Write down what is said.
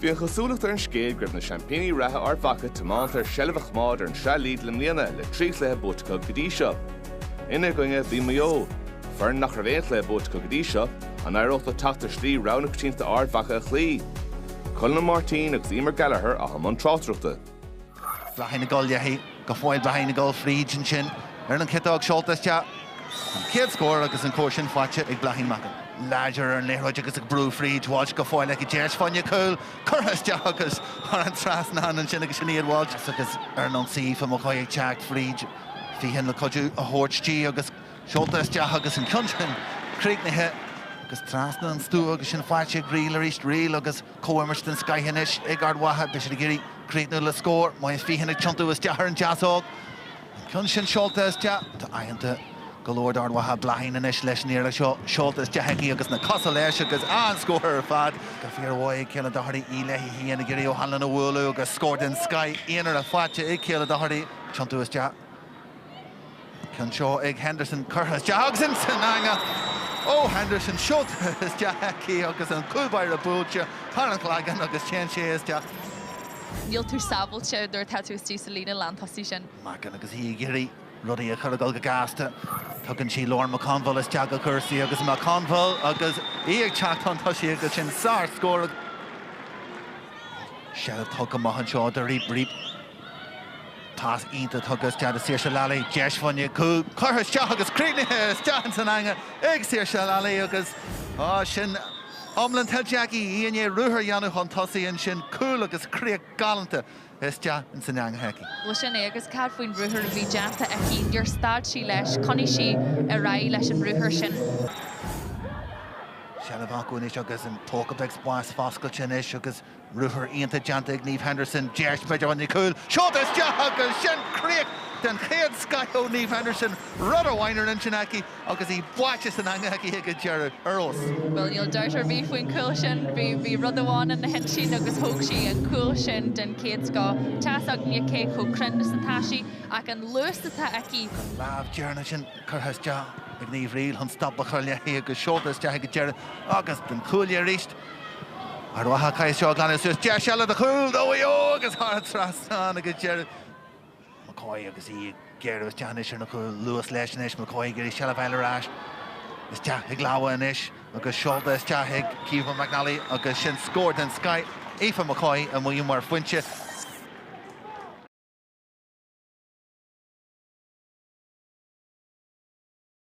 Bhí an chosúlacht ar an scéad gribh na champagní ratha ar bhacha tomáint ar seileadh chmád ar an Sraith Lidl mbliana le tríoch le Buaicphointí go dtí seo. Ina goinge bhí Maigh, fearn nach raibh le Buaicphointí go dtí seo, an aireachta tachtar slí ránach tínta ard bhacha a chlí. Colin Martin agus Emer Gallagher a hamon tráchtruachta. Blahain na goilthe go fáil blahain na goil fríd sin ar an citág seoltaiste. Céad scór agus an cóir sin fáilte ag blahain Mhacha. Láidir ar an léthróid agus ag brú fríd bháid go fáil ag déirs fáinne cúil churthaiste agus ar an trasna an sin agus sin iad bháid agus ar an saí fa mo chuid ag teacht fríd fihan le coidú a thuirtí agus seoltaiste agus an cinnsin críicnithe agus trasna an stú agus sin fáilte ríl ar íst ríl agus cóimirt den scaithanis ag ardhatha be sin géirí críicnú le scór má fihan ag tiontu is dear an jazzóg cinnsin seoltaiste tá aianta golóir ardhatha blahain inis leis níor seo seoltaiste heici agus na cosa leis agus an scór ar fad go fíorhhaid céile dothaí í leithí híana géirí ó hallan na bhúlú agus scór den sky íonar a fáilte ag céile dothaí tiontu is dear Cyn seo ag Henderson churthas agus in san anga Henderson shot is Jackie agus an cúbair a búte Parent Lagan agus chéan sé is deach. Níl tú sábailte dúir tá tú tí sa lína landtasí sin. Magan agus hí géirí rudaí a chur go gasta. Tugann sí Lorne McConville is teag a cursaí agus McConville agus ag teacht an tosaí agus sin sár scór. Sead tug go maithan seo de ríp. Tás ínta tugas tead a Saoirse Lally, Buaicphointí cú, churthas teach agus críicnithe is teach san anga ag Saoirse Lally agus sin omlan tel Jackie íon ruthar dheanú an tosaí an sin cúil agus críoch galanta is teach in san anga heici. Well sin agus cad faoin ruthar a bhí deanta a cín gur stad sí leis, coní sí a raí leis an ruthar sin. Sealah acunis agus an tócabex báis fáscail sin is agus ruthar ionta deanta ag Niamh Henderson, Buaicphointí cúil, seoltas deach agus sin críoch den chéad sky ó Niamh Henderson, rud a bhhainir in sin aici agus í bhaite san anga aici ag dearad ar os. Well, níl deirtar bhí faoin cúil sin, bhí rud amháin in na hen sin agus thóg sí an cúil sin den céad sá. Teas ag níor cé chu crinne san taisí ach an luasatá aici. Láb dearna sin churthas deach ag Niamh Riel an stop a chuirleí agus seoltas deach ag dearad agus den cúil a ríist. Ardhatha caiis seo glanna suas dear sealadh a chúil dó agus thar trasán agus dearad. McCoy agus í géireadh deanis ar na cúil luas leis inis McCoy gurí sealadh eile rás. Is deach ag láha inis agus seoltas deach ag Ciomhan McNally agus sin scór den Sky. Aoife McCoy a muí mar Fuinse